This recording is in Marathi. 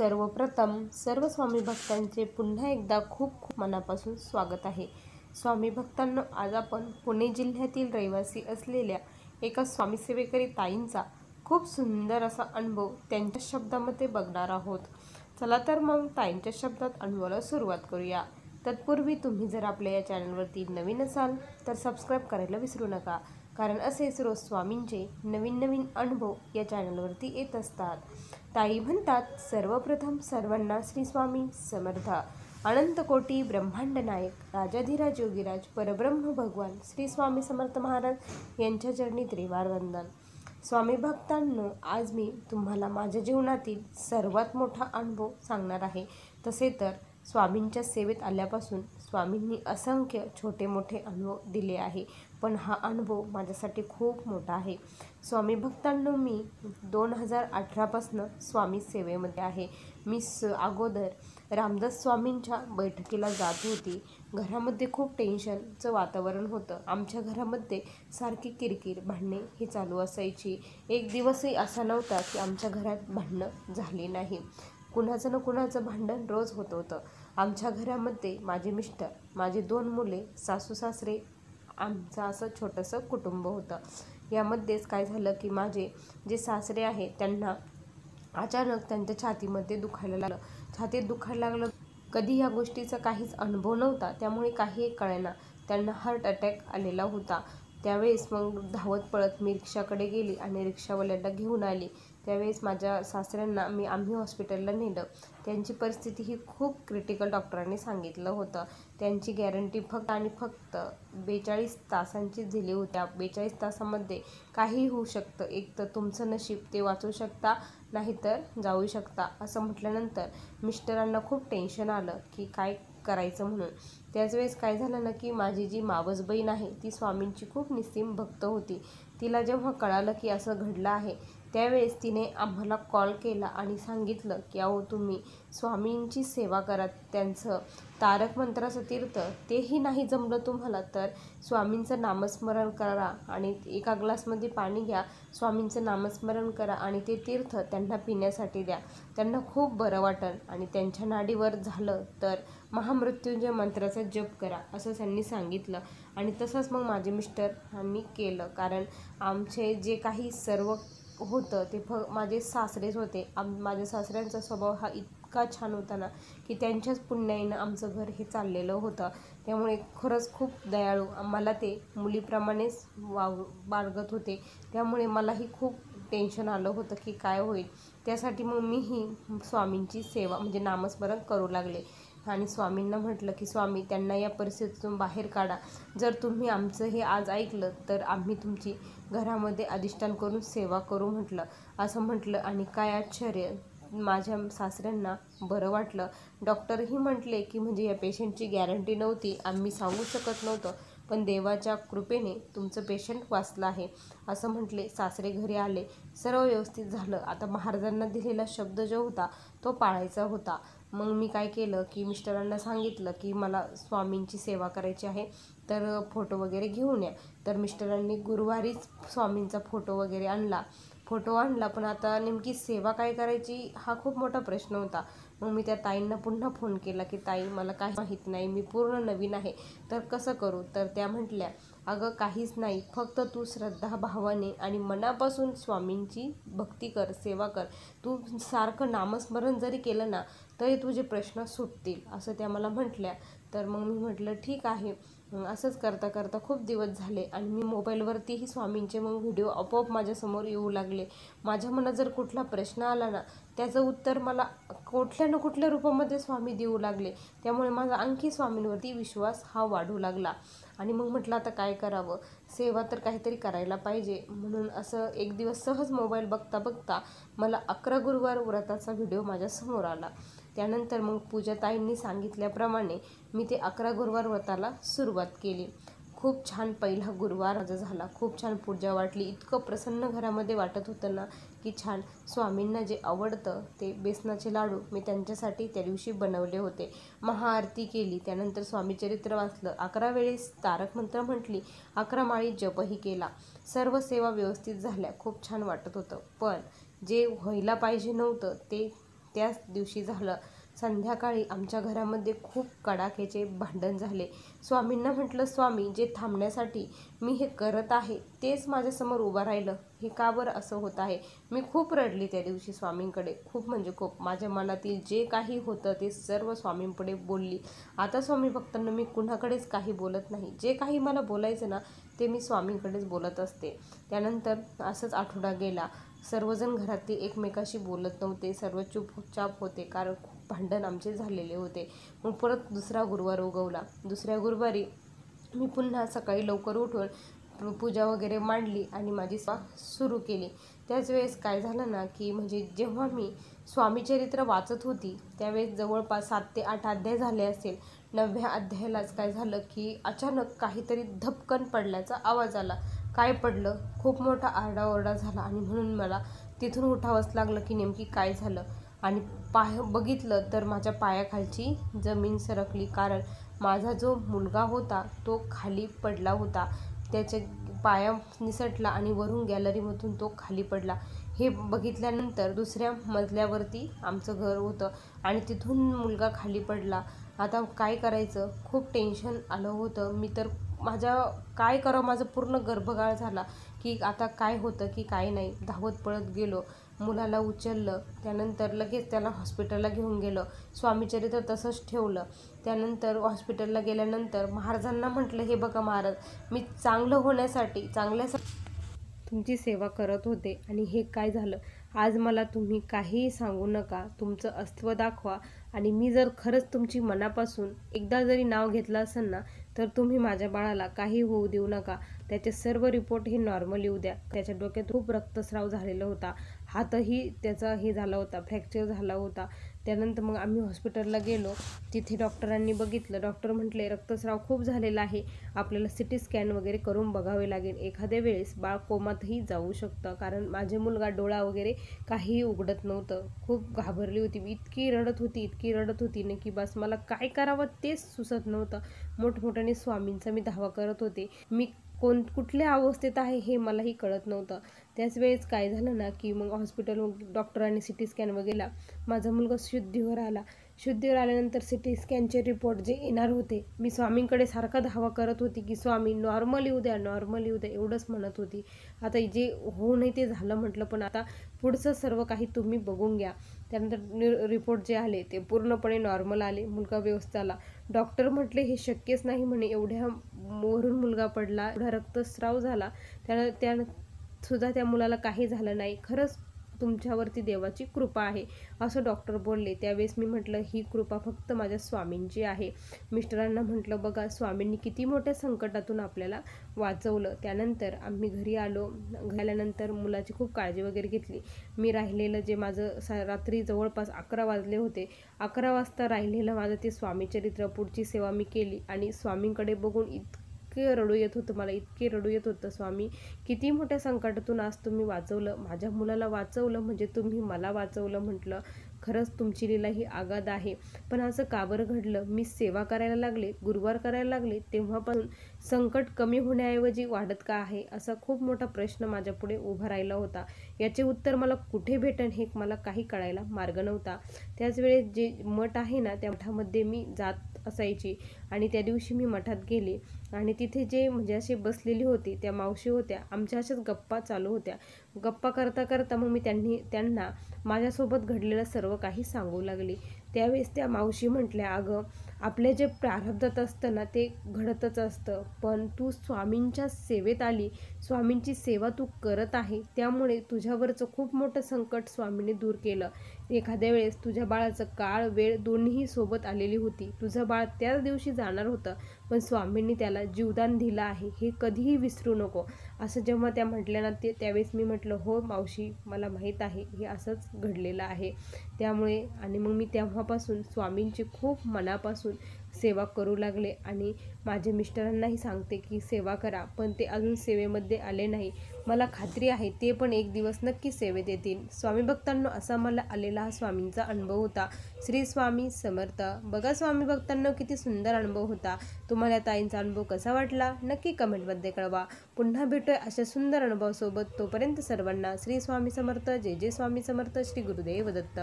सर्वप्रथम सर्व स्वामी भक्तांचे पुन्हा एकदा खूप खूप मनापासून स्वागत आहे। स्वामी भक्तांनो, आज आपण पुणे जिल्ह्यातील रहिवासी असलेल्या एका स्वामी सेवेकरी ताईंचा खूप सुंदर असा अनुभव त्यांच्या शब्दामध्ये बघणार आहोत। चला तर मग ताईंच्या शब्दात अनुभवाला सुरुवात करूया। तत्पूर्वी तुम्ही जर आपल्या या चॅनलवरती नवीन असाल तर सबस्क्राईब करायला विसरू नका, कारण असेच रोज स्वामींचे नवीन नवीन अनुभव या चॅनलवरती येत असतात। ताई म्हणतात, सर्वप्रथम सर्वांना श्री स्वामी समर्थ। अनंत कोटी ब्रह्मांड नायक राजाधिराज योगीराज परब्रह्म भगवान श्री स्वामी समर्थ महाराज यांच्या चरणी त्रिवार वंदन। स्वामी भक्तांनो, आज मी तुम्हाला माझ्या जीवनातील सर्वात मोठा अनुभव सांगणार आहे। तसे तर स्वामींच्या सेवेत आल्यापासून स्वामींनी असंख्य छोटे मोठे अनुभव दिले आहे, पण हा अनुभव माझ्यासाठी खूप मोठा आहे। स्वामी भक्तांनो, मी 2018 पासून स्वामी सेवेमध्ये आहे। मी अगोदर रामदास स्वामींच्या बैठकीला जात होती। घरामध्ये खूप टेन्शनचं वातावरण होतं। आमच्या घरामध्ये सारखी किरकिर भांडणे ही चालू असायची। एक दिवसही असा नव्हता की आमच्या घरात भांडणं झाली नाही। कुणाचं ना कुणाचं भांडण रोज होत होतं। आमच्या घरामध्ये माझे मिस्टर, माझी 2 मुले, सासू सासरे, आमचं असं छोटंसं कुटुंब होतं। यामध्येच काय झालं की माझे जे सासरे आहे त्यांना अचानक त्यांच्या छातीमध्ये दुखायला लागलं। छातीत दुखायला लागलं, कधी या गोष्टीचा काहीच अनुभव नव्हता, त्यामुळे काही कळेना त्यांना हार्ट अटॅक आलेला होता। त्यावेळेस मग धावत पळत मी रिक्षाकडे गेली आणि रिक्षावाल्याला घेऊन आली। त्यावेळेस माझ्या सासऱ्यांना आम्ही हॉस्पिटलला नेलं। त्यांची परिस्थिती ही खूप क्रिटिकल डॉक्टरांनी सांगितलं होतं। त्यांची गॅरंटी फक्त आणि फक्त 42 तासांची दिली होत्या। 42 तासामध्ये काहीही होऊ शकतं, एक तर तुमचं नशीब ते वाचू शकता, नाहीतर जाऊ शकता, असं म्हटल्यानंतर मिस्टरांना खूप टेन्शन आलं की काय करायचं म्हणून। त्याच वेळेस काय झालं ना की माझी जी मावस बहीण आहे ती स्वामींची खूप निस्सीम भक्त होती। तिला जेव्हा कळालं की असं घडलं आहे, त्यावेळेस तिने आम्हाला कॉल केला आणि सांगितलं की अहो, तुम्ही स्वामींची सेवा करा, त्यांचं तारक मंत्राचं तीर्थ तेही नाही जमलं तुम्हाला तर स्वामींचं नामस्मरण करा आणि एका ग्लासमध्ये पाणी घ्या, स्वामींचं नामस्मरण करा आणि ते तीर्थ त्यांना पिण्यासाठी द्या, त्यांना खूप बरं वाटेल। आणि त्यांच्या नाडीवर झालं तर महामृत्युंजय मंत्राचा जप करा, असं त्यांनी सांगितलं। आणि तसंच मग माझे मिस्टरांनी केलं, कारण आमचे जे काही सर्व होतं ते माझे सासरेच होते। माझ्या सासऱ्यांचा स्वभाव हा इतका छान होता ना की त्यांच्याच पुण्याईनं आमचं घर हे चाललेलं होतं। त्यामुळे खरंच खूप दयाळू, आम्हाला ते मुलीप्रमाणेच बाळगत होते। त्यामुळे मलाही खूप टेन्शन आलं होतं की काय होईल। त्यासाठी मग मीही स्वामींची सेवा म्हणजे नामस्मरण करू लागले आणि स्वामींना म्हटलं की स्वामी, त्यांना या परिस्थितीतून बाहेर काढा। जर तुम्ही आमचं हे आज ऐकलं तर आम्ही तुमची घरामध्ये अधिष्ठान करून सेवा करू म्हटलं, असं म्हटलं। आणि काय आश्चर्य, माझ्या सासऱ्यांना बरं वाटलं। डॉक्टरही म्हटले की म्हणजे या पेशंटची गॅरंटी नव्हती, आम्ही सांगू शकत नव्हतं, पण देवाच्या कृपेने तुमचं पेशंट वाचलं आहे, असं म्हटले। सासरे घरी आले, सर्व व्यवस्थित झालं। आता महाराजांना दिलेला शब्द जो होता तो पाळायचा होता। मग मी काय केलं की मिस्टरांना सांगितलं की मला स्वामींची सेवा करायची आहे, तर फोटो वगैरे घेऊन या। तर मिस्टरांनी गुरुवारीच स्वामींचा फोटो वगैरे आणला, पण आता नेमकी सेवा काय करायची हा खूप मोठा प्रश्न होता। मग मी त्या ताईंना पुन्हा फोन केला की ताई, मला काही माहीत नाही, मी पूर्ण नवीन आहे, तर कसं करू? तर त्या म्हटल्या, अगं काहीच नाही, फक्त तू श्रद्धा भावाने आणि मनापासून स्वामींची भक्ती कर, सेवा कर। तू सारखं नामस्मरण जरी केलं ना तरी तुझे प्रश्न सुटतील, असं त्या मला म्हटल्या। तर मग मी म्हटलं ठीक आहे। असंच करता करता खूप दिवस झाले आणि मी मोबाईलवरतीही स्वामींचे मग व्हिडिओ आपोआप माझ्यासमोर येऊ लागले। माझ्या मनात जर कुठला प्रश्न आला ना, त्याचं उत्तर मला कुठल्या ना कुठल्या रूपामध्ये स्वामी देऊ लागले। त्यामुळे माझा आणखी स्वामींवरती विश्वास हा वाढू लागला। आणि मग म्हटलं आता काय करावं, सेवा तर काहीतरी करायला पाहिजे। म्हणून असं एक दिवस सहज मोबाईल बघता बघता मला 11 गुरुवार व्रताचा व्हिडिओ माझ्यासमोर आला। त्यानंतर मग पूजाताईंनी सांगितल्याप्रमाणे मी ते 11 गुरुवार व्रताला सुरुवात केली। खूप छान पहिला गुरुवार माझा झाला, खूप छान पूजा वाटली, इतकं प्रसन्न घरामध्ये वाटत होतं ना की छान। स्वामींना जे आवडतं ते बेसनाचे लाडू मी त्यांच्यासाठी त्या दिवशी बनवले होते। महाआरती केली, त्यानंतर स्वामीचरित्र वाचलं, 11 वेळेस तारक मंत्र म्हटली, 11 माळी जपही केला। सर्व सेवा व्यवस्थित झाल्या, खूप छान वाटत होतं। पण जे व्हायला पाहिजे नव्हतं ते त्याच दिवशी झालं. संध्याकाळी आमच्या घरामध्ये खूप कडाक्याचे भांडण झाले. स्वामींना म्हटलं, स्वामी, जे थांबण्यासाठी मी हे करत आहे तेच माझ्यासमोर उभं राहिलं, हे का बरं असं होत आहे? मी खूप रडली त्या दिवशी स्वामींकडे, खूप म्हणजे खूप. माझ्या मनातील जे काही होतं ते सर्व स्वामींपुढे बोलली. आता स्वामी भक्तांना मी कुणाकडेच काही बोलत नाही. जे काही मला बोलायचं ना ते मी स्वामींकडेच बोलत असते. त्यानंतर असंच आठवडा गेला. सर्वजण घरातली एकमेकाशी बोलत नव्हते, सर्व चुपचाप होते, कारण खूप भांडण आमचे झालेले होते. मग परत दुसरा गुरुवार उगवला. दुसऱ्या गुरुवारी मी पुन्हा सकाळी लवकर उठून पूजा वगैरे मांडली आणि माझी सेवा सुरू केली. त्याच वेळेस काय झालं ना की म्हणजे जेव्हा मी स्वामीचरित्र वाचत होती त्यावेळेस जवळपास 7 ते 8 अध्याय झाले असेल. 9व्या अध्यायालाच काय झालं की अचानक काहीतरी धपकन पडल्याचा आवाज आला. काय पडलं? खूप मोठा आरडाओरडा झाला आणि म्हणून मला तिथून उठावंच लागलं की नेमकी काय झालं. आणि बघितलं तर माझ्या पायाखालची जमीन सरकली, कारण माझा जो मुलगा होता तो खाली पडला होता. त्याच्या पाया निसटला आणि वरून गॅलरीमधून तो खाली पडला. हे बघितल्यानंतर दुसऱ्या मजल्यावरती आमचं घर होतं आणि तिथून मुलगा खाली पडला. आता काय करायचं, खूप टेन्शन आलं होतं. मी तर काय करावं, माझं पूर्ण गर्भगाळ झाला की आता काय होतं की काय नाही. धावत पळत गेलो, मुलाला उचललं, त्यानंतर लगेच त्याला हॉस्पिटलला घेऊन गेलं. स्वामीचरित्र तसंच ठेवलं. त्यानंतर हॉस्पिटलला गेल्यानंतर महाराजांना म्हटलं, हे बघा महाराज, मी चांगलं होण्यासाठी तुमची सेवा करत होते आणि हे काय झालं. आज मला तुम्ही काहीही सांगू नका, तुमचं अस्तित्व दाखवा आणि मी जर खरंच तुमची मनापासून एकदा जरी नाव घेतलं असेल ना तर तुम्ही माझ्या बाळाला काही होऊ देऊ नका. त्याचे सर्व रिपोर्ट हे नॉर्मल येऊ द्या. त्याच्या डोक्यात खूप रक्तस्राव झालेला होता, हातही त्याचा हे झाला होता, फ्रॅक्चर झाला होता. त्यानंतर मग आम्ही हॉस्पिटलला गेलो. तिथे डॉक्टरांनी बघितलं. डॉक्टर म्हटले, रक्तस्राव खूप झालेला आहे, आपल्याला सिटी स्कॅन वगैरे करून बघावे लागेल. एखाद्या वेळेस बाळ कोमातही जाऊ शकतं, कारण माझे मुलगा डोळा वगैरे काहीही उघडत नव्हतं. खूप घाबरली होती मी, इतकी रडत होती ना की बस मला काय करावं तेच सुचत नव्हतं. मोठमोठ्याने स्वामींचा मी धावा करत होते. मी कुठल्या अवस्थेत आहे हे मलाही कळत नव्हतं. त्याच वेळेस काय झालं ना की मग हॉस्पिटल डॉक्टरांनी सिटी स्कॅन वगैरे माझा मुलगा शुद्धीवर आला. शुद्धीवर आल्यानंतर सिटी स्कॅनचे रिपोर्ट जे येणार होते, मी स्वामींकडे सारखा धावा करत होती की स्वामी नॉर्मल येऊ द्या, नॉर्मल येऊ द्या, एवढंच म्हणत होती. आता जे होऊ नये ते झालं म्हटलं, पण आता पुढचं सर्व काही तुम्ही बघून घ्या. त्यानंतर रिपोर्ट जे आले ते पूर्णपणे नॉर्मल आले. मुलगा व्यवस्थित आला. डॉक्टर म्हटले हे शक्यच नाही म्हणे, एवढ्या वरून मुलगा पडला, एवढा रक्तस्राव झाला, त्यानं सुद्धा त्या मुलाला काही झालं नाही. खरंच तुमच्यावरती देवाची कृपा आहे असं डॉक्टर बोलले. त्यावेळेस मी म्हटलं, ही कृपा फक्त माझ्या स्वामींची आहे. मिस्टरांना म्हटलं, बघा स्वामींनी किती मोठ्या संकटातून आपल्याला वाचवलं. त्यानंतर आम्ही घरी आलो. आल्यानंतर मुलाची खूप काळजी वगैरे घेतली. मी राहिलेलं जे माझं रात्री जवळपास 11 वाजले होते, 11 वाजता राहिलेलं माझं ते स्वामीचरित्र पुढची सेवा मी केली आणि स्वामींकडे बघून इतके रडू येत होतं मला, इतके रडू येत होतं. स्वामी, किती मोठ्या संकटातून आज तुम्ही वाचवलं, माझ्या मुलाला वाचवलं, म्हणजे तुम्ही मला वाचवलं. म्हटलं खरंच तुमची लीला ही आगाध आहे. पण असं का बरं घडलं? मी सेवा करायला लागले, गुरुवार करायला लागले, तेव्हापासून संकट कमी होण्याऐवजी वाढत का आहे, असा खूप मोठा प्रश्न माझ्यापुढे उभा राहिला होता. याचे उत्तर मला कुठे भेटेल हे मला काही कळायला मार्ग नव्हता. त्याच वेळेस जे मठ आहे ना त्या मठामध्ये मी जात असायची आणि त्या दिवशी मी मठात गेले आणि तिथे जे म्हणजे असे बसलेली होती त्या मावशी होत्या. आमच्या अशाच गप्पा चालू होत्या. गप्पा करता करता मग मी त्यांना माझ्यासोबत घडलेलं सर्व काही सांगू लागली. त्यावेळेस त्या मावशी म्हटल्या, अगं आपल्या जे प्रारब्धात असतं ना ते घडतच असतं, पण तू स्वामींच्या सेवेत आली, स्वामींची सेवा तू करत आहे, त्यामुळे तुझ्यावरचं खूप मोठं संकट स्वामींनी दूर केलं. एखाद्या वेळेस तुझ्या बाळाचं काळ वेळ दोन्हीही सोबत आलेली होती. तुझं बाळ त्याच दिवशी जाणार होतं, पण स्वामींनी त्याला जीवदान दिलं आहे, हे कधीही विसरू नको. असं जेव्हा त्या म्हटल्या ना त्यावेळेस मी म्हटलं, हो मावशी, मला माहीत आहे हे असंच घडलेलं आहे. त्यामुळे आणि मग मी तेव्हापासून स्वामींची खूप मनापासून सेवा करू लागले आणि माझे मिस्टरांनाही सांगते की सेवा करा, पण ते अजून सेवेमध्ये आले नाही. मला खात्री आहे ते पण एक दिवस नक्की सेवेत येतील. स्वामी भक्तांनो, असा मला आलेला हा स्वामींचा अनुभव होता. श्री स्वामी समर्थ. बघा स्वामी भक्तांनो, किती सुंदर अनुभव होता. तुम्हाला ताईंचा अनुभव कसा वाटला नक्की कमेंटमध्ये कळवा. पुन्हा भेटूया अशा सुंदर अनुभवासोबत. तोपर्यंत सर्वांना श्री स्वामी समर्थ. जय जय स्वामी समर्थ. श्री गुरुदेव दत्त.